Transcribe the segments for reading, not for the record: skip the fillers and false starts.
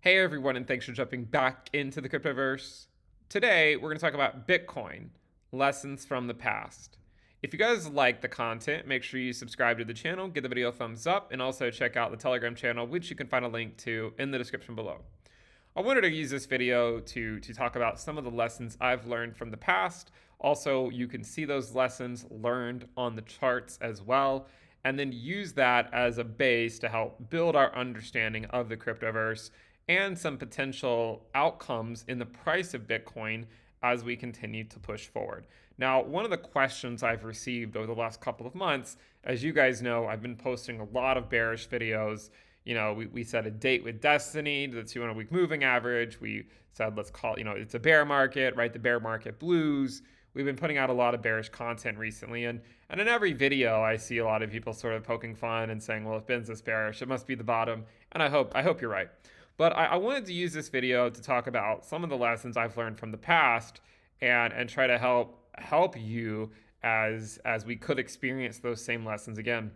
Hey everyone, and thanks for jumping back into the cryptoverse. Today, we're going to talk about Bitcoin, lessons from the past. If you guys like the content, make sure you subscribe to the channel, give the video a thumbs up, and also check out the Telegram channel, which you can find a link to in the description below. I wanted to use this video to talk about some of the lessons I've learned from the past. Also, you can see those lessons learned on the charts as well, and then use that as a base to help build our understanding of the cryptoverse and some potential outcomes in the price of Bitcoin as we continue to push forward. Now, one of the questions I've received over the last couple of months, as you guys know, I've been posting a lot of bearish videos. We set a date with Destiny to the 200-week moving average. We said, let's call it, it's a bear market, right? The bear market blues. We've been putting out a lot of bearish content recently. And in every video, I see a lot of people sort of poking fun and saying, well, if Ben's this bearish, it must be the bottom. And I hope you're right. But I wanted to use this video to talk about some of the lessons I've learned from the past and try to help you as we could experience those same lessons again.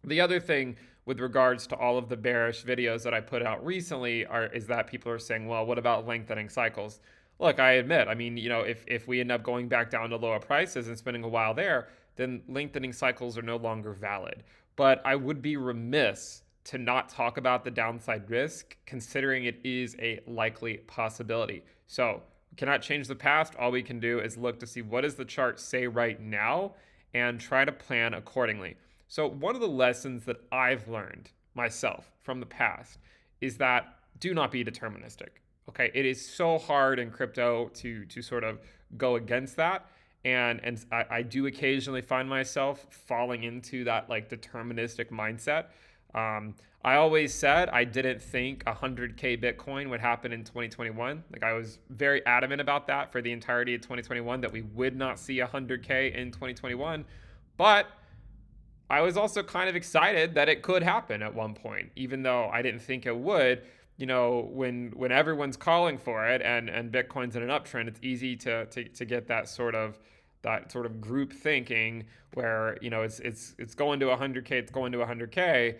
The other thing with regards to all of the bearish videos that I put out recently is that people are saying, well, what about lengthening cycles? Look, I admit, if we end up going back down to lower prices and spending a while there, then lengthening cycles are no longer valid. But I would be remiss to not talk about the downside risk, considering it is a likely possibility. So we cannot change the past. All we can do is look to see what does the chart say right now and try to plan accordingly. So one of the lessons that I've learned myself from the past is that do not be deterministic. Okay, it is so hard in crypto to sort of go against that. And I do occasionally find myself falling into that like deterministic mindset. I always said I didn't think 100K Bitcoin would happen in 2021. Like I was very adamant about that for the entirety of 2021, that we would not see 100K in 2021. But I was also kind of excited that it could happen at one point, even though I didn't think it would. When everyone's calling for it and Bitcoin's in an uptrend, it's easy to get that sort of group thinking where it's going to 100K, it's going to 100K.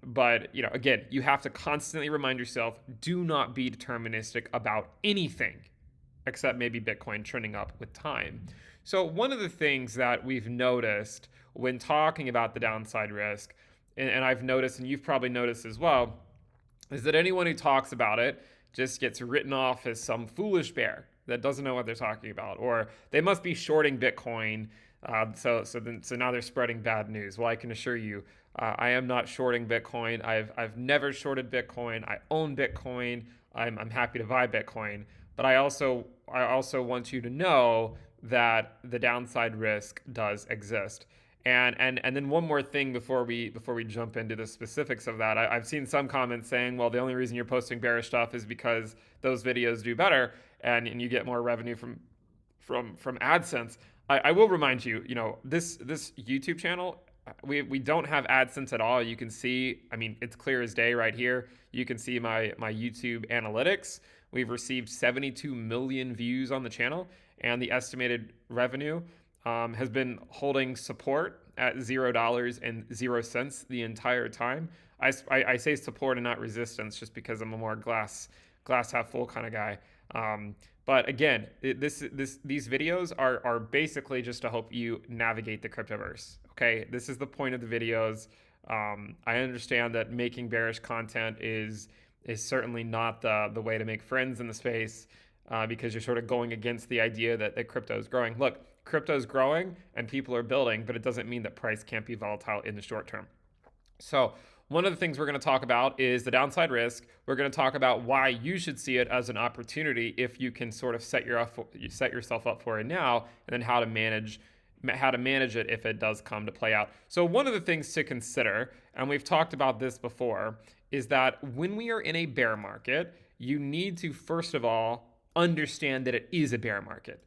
But again, you have to constantly remind yourself, do not be deterministic about anything except maybe Bitcoin trending up with time. So one of the things that we've noticed when talking about the downside risk, and I've noticed, and you've probably noticed as well, is that anyone who talks about it just gets written off as some foolish bear that doesn't know what they're talking about, or they must be shorting Bitcoin. So now they're spreading bad news. Well, I can assure you, I am not shorting Bitcoin. I've never shorted Bitcoin. I own Bitcoin. I'm happy to buy Bitcoin, but I also want you to know that the downside risk does exist. And then one more thing before we jump into the specifics of that, I've seen some comments saying, well, the only reason you're posting bearish stuff is because those videos do better and you get more revenue from AdSense. I will remind you, this YouTube channel, we don't have AdSense at all. You can see, it's clear as day right here. You can see my YouTube analytics. We've received 72 million views on the channel, and the estimated revenue has been holding support at $0.00 the entire time. I say support and not resistance just because I'm a more glass half full kind of guy. But again, these videos are basically just to help you navigate the cryptoverse. Okay, this is the point of the videos. I understand that making bearish content is certainly not the way to make friends in the space, because you're sort of going against the idea that crypto is growing. Look, crypto is growing and people are building, but it doesn't mean that price can't be volatile in the short term. So one of the things we're going to talk about is the downside risk. We're going to talk about why you should see it as an opportunity if you can sort of set yourself up for it now, and then how to manage it if it does come to play out. So one of the things to consider, and we've talked about this before, is that when we are in a bear market, you need to first of all understand that it is a bear market.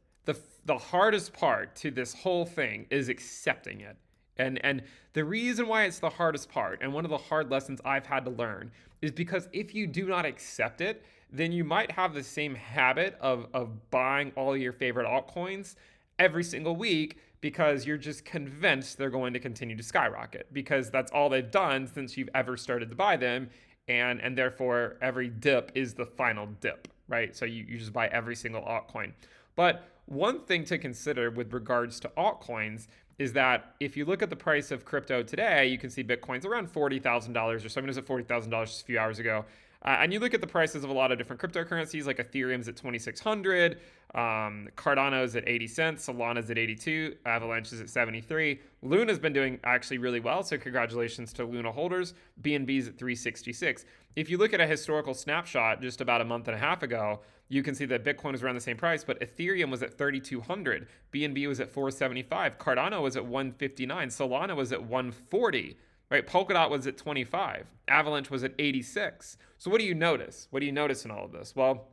The hardest part to this whole thing is accepting it. And the reason why it's the hardest part, and one of the hard lessons I've had to learn, is because if you do not accept it, then you might have the same habit of buying all your favorite altcoins every single week because you're just convinced they're going to continue to skyrocket because that's all they've done since you've ever started to buy them. and therefore every dip is the final dip, right? So you just buy every single altcoin. But one thing to consider with regards to altcoins is that if you look at the price of crypto today, you can see Bitcoin's around $40,000 or so. I mean, it was at $40,000 just a few hours ago. And you look at the prices of a lot of different cryptocurrencies, like Ethereum's at 2,600, Cardano's at 80 cents, Solana's at 82, Avalanche is at 73. Luna's been doing actually really well, so congratulations to Luna holders. BNB's at 366. If you look at a historical snapshot just about a month and a half ago, you can see that Bitcoin was around the same price, but Ethereum was at 3,200, BNB was at 475, Cardano was at 159, Solana was at 140. Right, Polkadot was at 25. Avalanche was at 86. So what do you notice? What do you notice in all of this? Well,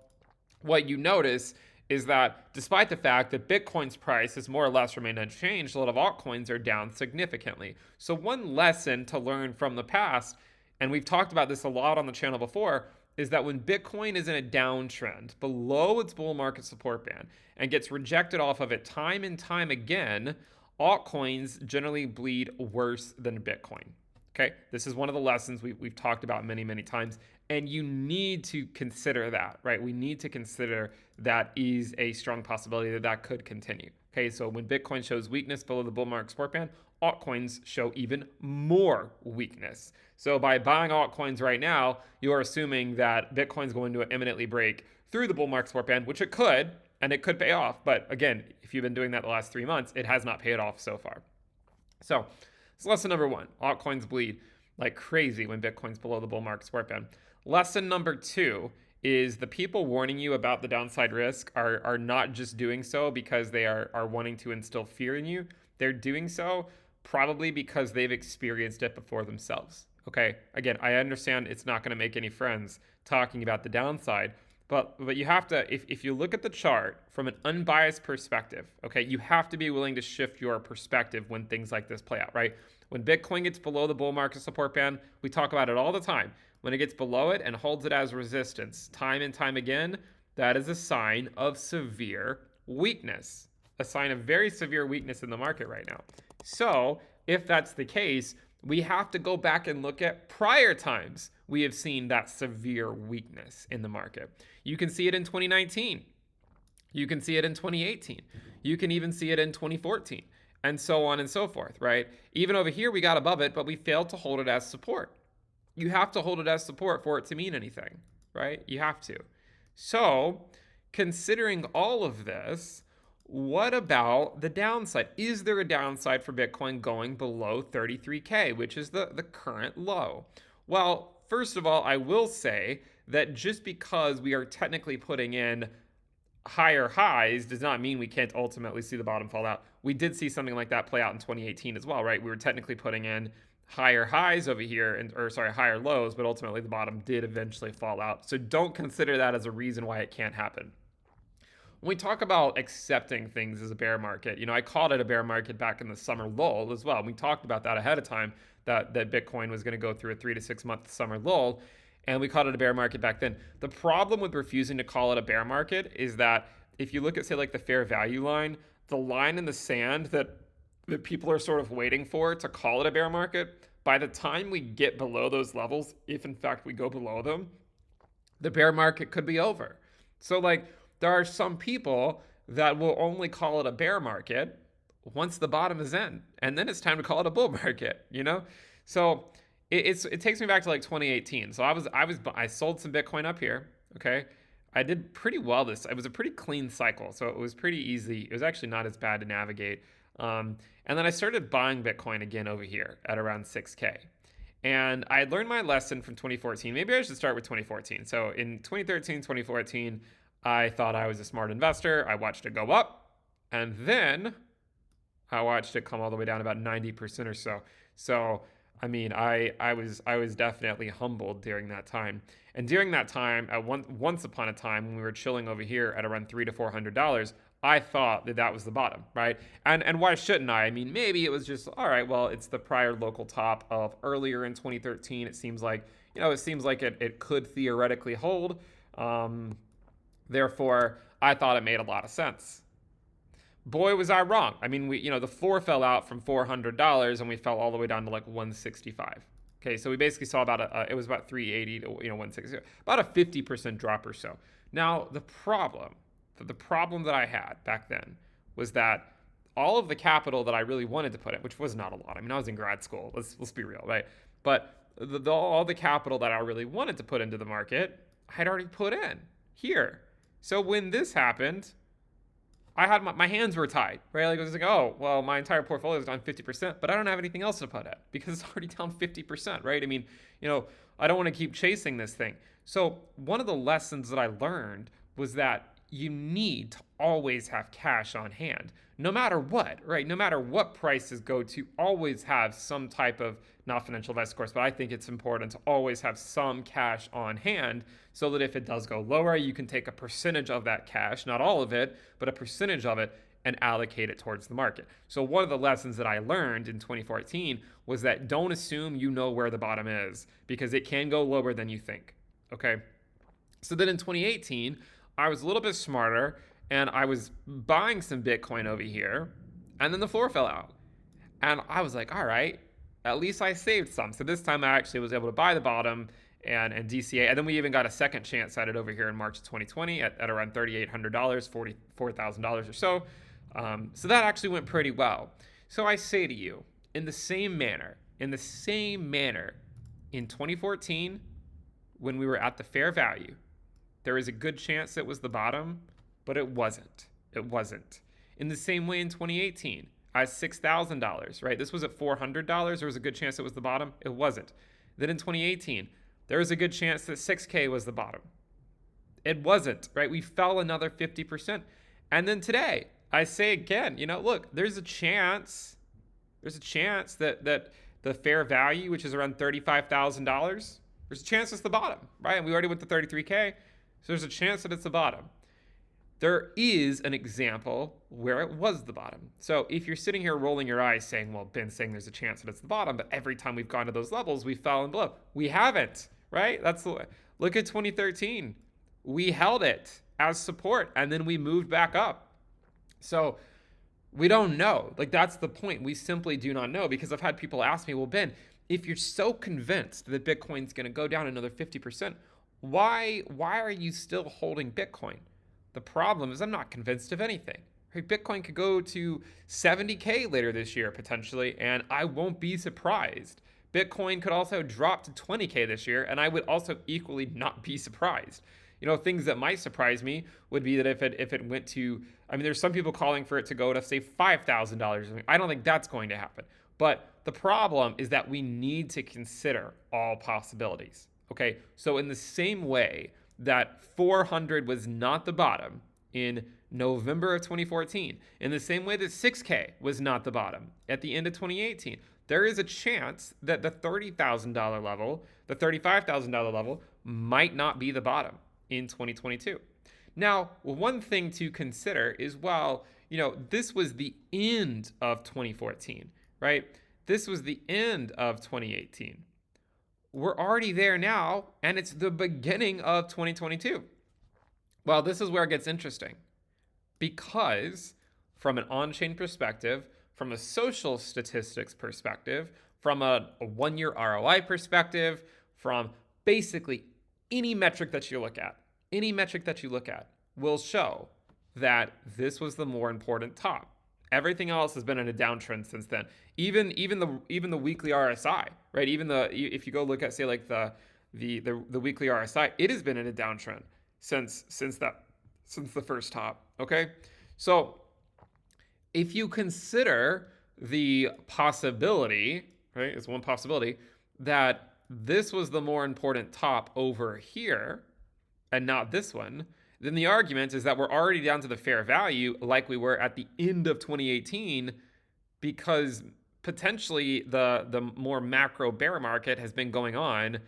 what you notice is that despite the fact that Bitcoin's price has more or less remained unchanged, a lot of altcoins are down significantly. So one lesson to learn from the past, and we've talked about this a lot on the channel before, is that when Bitcoin is in a downtrend below its bull market support band and gets rejected off of it time and time again, altcoins generally bleed worse than Bitcoin. Okay, this is one of the lessons we've talked about many, many times, and you need to consider that, right? We need to consider that is a strong possibility that that could continue. Okay, so when Bitcoin shows weakness below the bull market support band, altcoins show even more weakness. So by buying altcoins right now, you are assuming that Bitcoin is going to imminently break through the bull market support band, which it could, and it could pay off. But again, if you've been doing that the last 3 months, it has not paid off so far. So lesson number one, altcoins bleed like crazy when Bitcoin's below the bull market support band. Lesson number two is the people warning you about the downside risk are not just doing so because they are wanting to instill fear in you. They're doing so probably because they've experienced it before themselves. Okay, again, I understand it's not going to make any friends talking about the downside, but you have to, if you look at the chart from an unbiased perspective, okay, you have to be willing to shift your perspective when things like this play out, right? When Bitcoin gets below the bull market support band, we talk about it all the time. When it gets below it and holds it as resistance time and time again, that is a sign of severe weakness, a sign of very severe weakness in the market right now. So if that's the case, we have to go back and look at prior times we have seen that severe weakness in the market. You can see it in 2019. You can see it in 2018. You can even see it in 2014, and so on and so forth, right? Even over here, we got above it, but we failed to hold it as support. You have to hold it as support for it to mean anything, right? You have to. So, considering all of this, what about the downside? Is there a downside for Bitcoin going below 33K, which is the current low? Well, first of all, I will say that just because we are technically putting in higher highs does not mean we can't ultimately see the bottom fall out. We did see something like that play out in 2018 as well, right? We were technically putting in higher highs over here, higher lows, but ultimately the bottom did eventually fall out. So don't consider that as a reason why it can't happen. When we talk about accepting things as a bear market, I called it a bear market back in the summer lull as well. We talked about that ahead of time, that Bitcoin was going to go through a 3 to 6 month summer lull, and we called it a bear market back then. The problem with refusing to call it a bear market is that if you look at, say, like the fair value line, the line in the sand that people are sort of waiting for to call it a bear market, by the time we get below those levels, if in fact we go below them, the bear market could be over. So there are some people that will only call it a bear market once the bottom is in, and then it's time to call it a bull market, So it takes me back to 2018. So I sold some Bitcoin up here, okay? I did pretty well it was a pretty clean cycle, so it was pretty easy. It was actually not as bad to navigate. And then I started buying Bitcoin again over here at around 6K. And I had learned my lesson from 2014. Maybe I should start with 2014. So in 2013, 2014, I thought I was a smart investor. I watched it go up, and then I watched it come all the way down about 90% or so. So, I mean, I was definitely humbled during that time. And during that time, once upon a time, when we were chilling over here at around $300 to $400, I thought that was the bottom, right? And why shouldn't I? I mean, maybe it was just, all right, well, it's the prior local top of earlier in 2013. It seems like, it could theoretically hold. Therefore, I thought it made a lot of sense. Boy, was I wrong. I mean, the floor fell out from $400 and we fell all the way down to $165. Okay, so we basically saw about it was about 380 to 160, about a 50% drop or so. Now the problem that I had back then was that all of the capital that I really wanted to put in, which was not a lot. I mean, I was in grad school. Let's be real, right? But all the capital that I really wanted to put into the market, I had already put in here. So when this happened, I had my hands were tied, right? Like I was like, oh, well, my entire portfolio is down 50%, but I don't have anything else to put at because it's already down 50%, right? I mean, I don't want to keep chasing this thing. So one of the lessons that I learned was that you need to always have cash on hand, no matter what, right? No matter what prices go to, always have some type of, not financial advice, of course, but I think it's important to always have some cash on hand so that if it does go lower, you can take a percentage of that cash, not all of it, but a percentage of it, and allocate it towards the market. So one of the lessons that I learned in 2014 was that don't assume you know where the bottom is because it can go lower than you think. Okay. So then in 2018, I was a little bit smarter and I was buying some Bitcoin over here, and then the floor fell out. And I was like, all right, at least I saved some. So this time I actually was able to buy the bottom and DCA. And then we even got a second chance at it over here in March of 2020 at around $3,800, $44,000 or so. So that actually went pretty well. So I say to you, in the same manner, in 2014, when we were at the fair value, there is a good chance it was the bottom, but it wasn't. It wasn't. In the same way in 2018, at $6,000, right? This was at $400. There was a good chance it was the bottom. It wasn't. Then in 2018, there was a good chance that 6K was the bottom. It wasn't, right? We fell another 50%. And then today, I say again, look, there's a chance that the fair value, which is around $35,000, there's a chance it's the bottom, right? And we already went to 33K. So there's a chance that it's the bottom. There is an example where it was the bottom. So if you're sitting here rolling your eyes saying, well, Ben's saying there's a chance that it's the bottom, but every time we've gone to those levels, we've fallen below. We haven't, right? Look at 2013. We held it as support and then we moved back up. So we don't know. Like, that's the point. We simply do not know, because I've had people ask me, well, Ben, if you're so convinced that Bitcoin's going to go down another 50%, why are you still holding Bitcoin? The problem is I'm not convinced of anything. Right? Bitcoin could go to 70K later this year potentially, and I won't be surprised. Bitcoin could also drop to 20K this year, and I would also equally not be surprised. Things that might surprise me would be that if it went to, I mean, there's some people calling for it to go to, say, $5,000. I don't think that's going to happen. But the problem is that we need to consider all possibilities. Okay, so in the same way that 400 was not the bottom in November of 2014, in the same way that 6K was not the bottom at the end of 2018, there is a chance that the $30,000 level, the $35,000 level, might not be the bottom in 2022. Now, one thing to consider is, this was the end of 2014, right? This was the end of 2018. We're already there now, and it's the beginning of 2022. Well, this is where it gets interesting, because from an on-chain perspective, from a social statistics perspective, from a one-year ROI perspective, from basically any metric that you look at will show that this was the more important top. Everything else has been in a downtrend since then. Even the weekly RSI, right? If you go look at, say, like the weekly RSI, it has been in a downtrend since the first top. Okay, so if you consider the possibility, right, it's one possibility that this was the more important top over here and not this one, then the argument is that we're already down to the fair value like we were at the end of 2018, because potentially the more macro bear market has been going on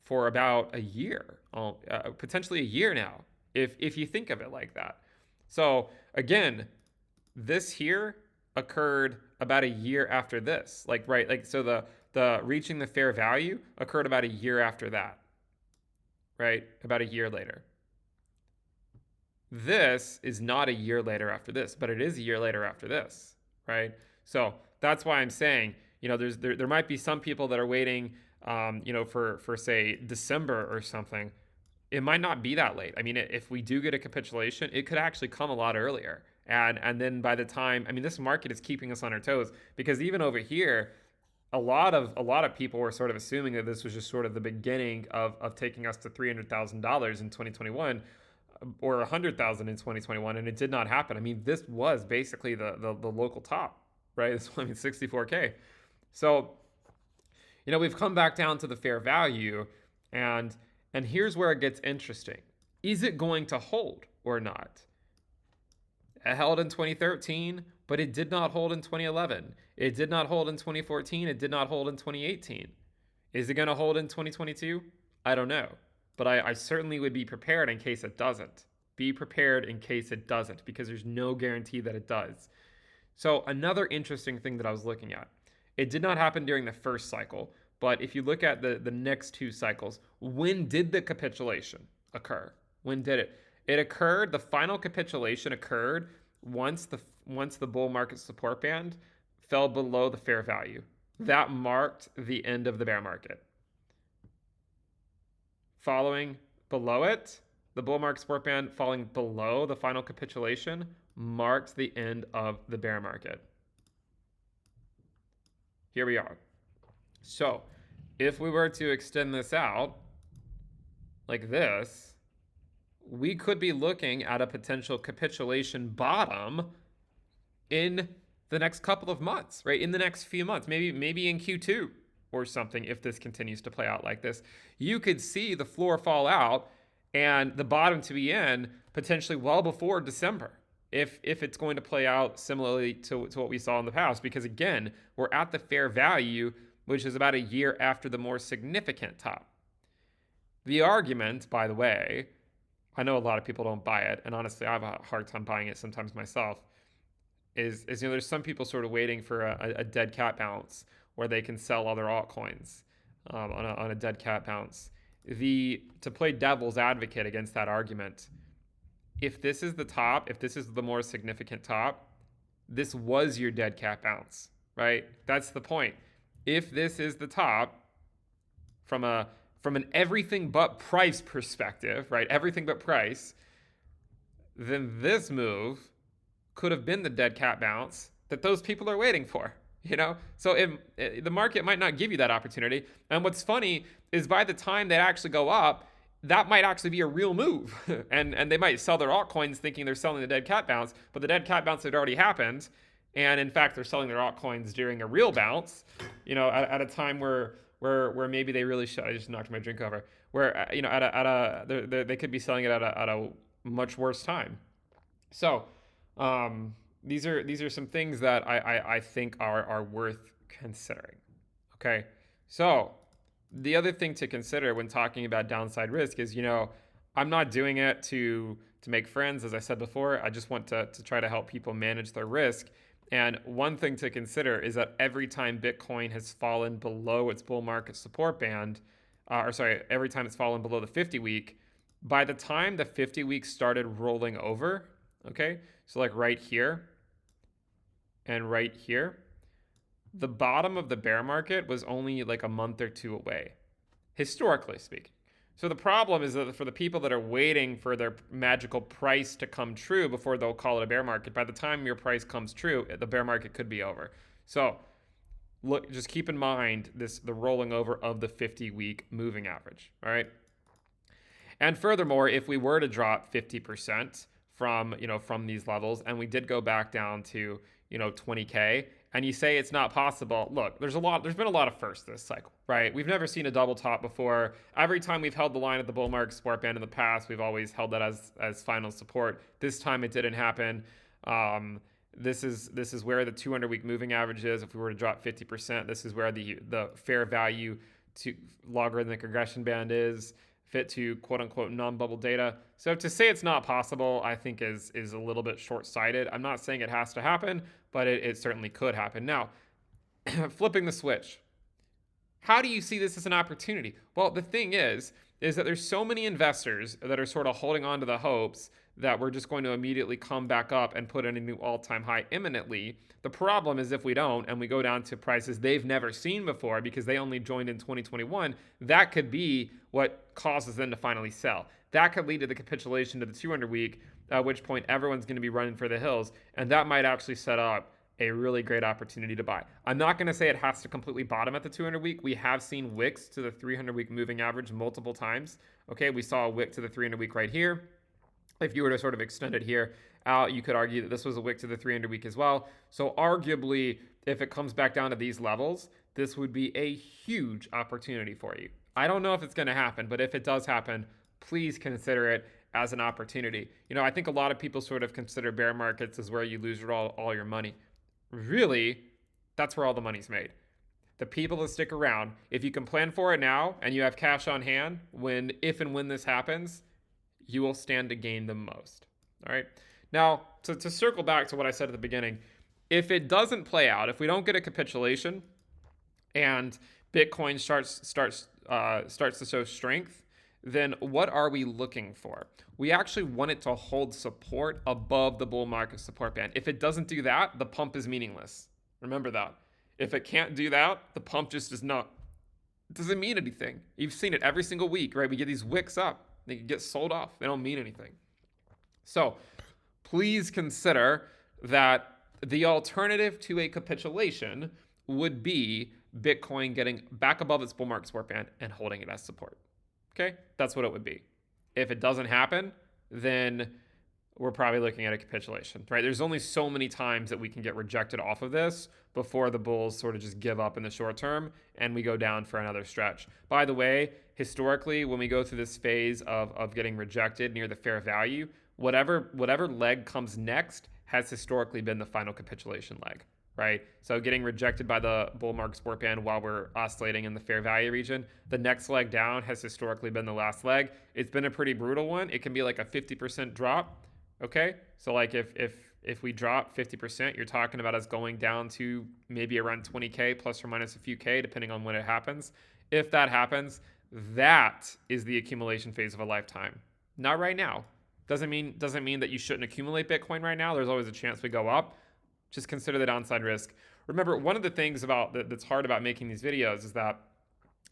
for about a year, potentially a year now, if you think of it like that. So again, this here occurred about a year after this, so the reaching the fair value occurred about a year after that, right? About a year later. This is not a year later after this, but it is a year later after this, right? So that's why I'm saying, there might be some people that are waiting for say December or something, it might not be that late. I mean, if we do get a capitulation, it could actually come a lot earlier. And then by the time, I mean, this market is keeping us on our toes, because even over here, a lot of people were sort of assuming that this was just sort of the beginning of taking us to $300,000 in 2021 or 100,000 in 2021, and it did not happen. I mean, this was basically the local top, right? It's, I mean, 64K. So, we've come back down to the fair value, and here's where it gets interesting. Is it going to hold or not? It held in 2013, but it did not hold in 2011. It did not hold in 2014. It did not hold in 2018. Is it going to hold in 2022? I don't know. But I certainly would be prepared in case it doesn't. Be prepared in case it doesn't, because there's no guarantee that it does. So another interesting thing that I was looking at, it did not happen during the first cycle, but if you look at the next two cycles, when did the capitulation occur? When did it? It occurred, the final capitulation occurred once the bull market support band fell below the fair value. That marked the end of the bear market. Following below it, the bull market support band falling below the final capitulation marked the end of the bear market. Here we are. So if we were to extend this out like this, we could be looking at a potential capitulation bottom in the next couple of months, right? In the next few months, maybe in Q2 or something. If this continues to play out like this, you could see the floor fall out and the bottom to be in potentially well before December, if it's going to play out similarly to what we saw in the past. Because again, we're at the fair value, which is about a year after the more significant top. The argument, by the way, I know a lot of people don't buy it, and honestly, I have a hard time buying it sometimes myself, is there's some people sort of waiting for a dead cat bounce where they can sell other altcoins on a dead cat bounce. To play devil's advocate against that argument, if this is the top, if this is the more significant top, this was your dead cat bounce, right? That's the point. If this is the top from an everything but price perspective, right? Everything but price, then this move could have been the dead cat bounce that those people are waiting for, So the market might not give you that opportunity. And what's funny is by the time they actually go up, that might actually be a real move. and they might sell their altcoins thinking they're selling the dead cat bounce, but the dead cat bounce had already happened. And in fact, they're selling their altcoins during a real bounce, at a time where maybe they really should. I just knocked my drink over. Where they could be selling it at a much worse time. So these are some things that I think are worth considering. Okay, so the other thing to consider when talking about downside risk is, I'm not doing it to make friends, as I said before. I just want to try to help people manage their risk. And one thing to consider is that every time Bitcoin has fallen below its bull market support band, every time it's fallen below the 50-week, by the time the 50-week started rolling over, okay, so like right here and right here, the bottom of the bear market was only like a month or two away, historically speaking. So the problem is that for the people that are waiting for their magical price to come true before they'll call it a bear market, by the time your price comes true, the bear market could be over. So look, just keep in mind the rolling over of the 50-week moving average, all right? And furthermore, if we were to drop 50% from these levels, and we did go back down to 20K, and you say it's not possible, look, there's been a lot of firsts this cycle, right? We've never seen a double top before. Every time we've held the line at the bull market support band in the past, we've always held that as final support. This time it didn't happen. This is where the 200-week moving average is. If we were to drop 50%, this is where the fair value to logarithmic regression band is, fit to quote-unquote non-bubble data. So to say it's not possible, I think is a little bit short-sighted. I'm not saying it has to happen, but it certainly could happen. Now, flipping the switch. How do you see this as an opportunity? Well, the thing is that there's so many investors that are sort of holding on to the hopes that we're just going to immediately come back up and put in a new all-time high imminently. The problem is if we don't and we go down to prices they've never seen before because they only joined in 2021, that could be what causes them to finally sell. That could lead to the capitulation to the 200 week, at which point everyone's going to be running for the hills, and that might actually set up a really great opportunity to buy. I'm not going to say it has to completely bottom at the 200 week. We have seen wicks to the 300 week moving average multiple times. Okay, we saw a wick to the 300 week right here. If you were to sort of extend it here out, you could argue that this was a wick to the 300 week as well. So arguably, if it comes back down to these levels, this would be a huge opportunity for you. I don't know if it's going to happen, but if it does happen, please consider it as an opportunity. You know, I think a lot of people sort of consider bear markets as where you lose all your money. Really, that's where all the money's made. The people that stick around, if you can plan for it now and you have cash on hand, if and when this happens, you will stand to gain the most. All right. Now, to circle back to what I said at the beginning, if it doesn't play out, if we don't get a capitulation and Bitcoin starts to show strength, then what are we looking for? We actually want it to hold support above the bull market support band. If it doesn't do that, the pump is meaningless. Remember that. If it can't do that, the pump just doesn't mean anything. You've seen it every single week, right? We get these wicks up. They get sold off. They don't mean anything. So please consider that the alternative to a capitulation would be Bitcoin getting back above its bull market support band and holding it as support. Okay, that's what it would be. If it doesn't happen, then we're probably looking at a capitulation, right? There's only so many times that we can get rejected off of this before the bulls sort of just give up in the short term and we go down for another stretch. By the way, historically, when we go through this phase of getting rejected near the fair value, whatever leg comes next has historically been the final capitulation leg. Right? So getting rejected by the bull market support band while we're oscillating in the fair value region, the next leg down has historically been the last leg. It's been a pretty brutal one. It can be like a 50% drop. Okay? So like if we drop 50%, you're talking about us going down to maybe around 20K plus or minus a few K, depending on when it happens. If that happens, that is the accumulation phase of a lifetime. Not right now. Doesn't mean that you shouldn't accumulate Bitcoin right now. There's always a chance we go up. Just consider the downside risk. Remember, one of the things that's hard about making these videos is that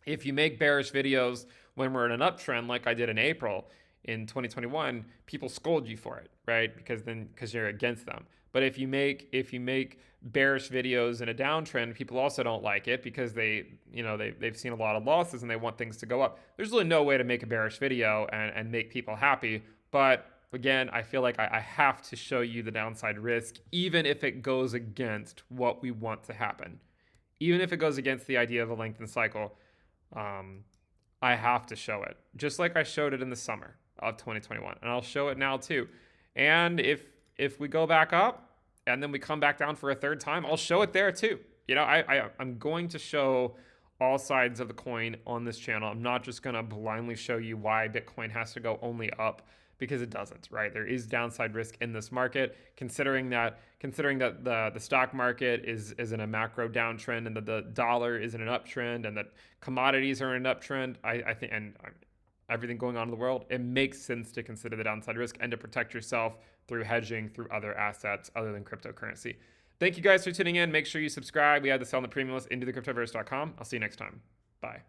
if you make bearish videos when we're in an uptrend, like I did in April in 2021, people scold you for it, right? Because you're against them. But if you make bearish videos in a downtrend, people also don't like it because they've seen a lot of losses and they want things to go up. There's really no way to make a bearish video and make people happy, but again, I feel like I have to show you the downside risk, even if it goes against what we want to happen. Even if it goes against the idea of a lengthened cycle, I have to show it. Just like I showed it in the summer of 2021. And I'll show it now too. And if we go back up and then we come back down for a third time, I'll show it there too. You know, I'm going to show all sides of the coin on this channel. I'm not just going to blindly show you why Bitcoin has to go only up, because it doesn't, right? There is downside risk in this market, considering that the stock market is in a macro downtrend and that the dollar is in an uptrend and that commodities are in an uptrend. I think, and everything going on in the world, it makes sense to consider the downside risk and to protect yourself through hedging through other assets other than cryptocurrency. Thank you guys for tuning in. Make sure you subscribe. We have the Sell on the Premium list into thecryptoverse.com. I'll see you next time. Bye.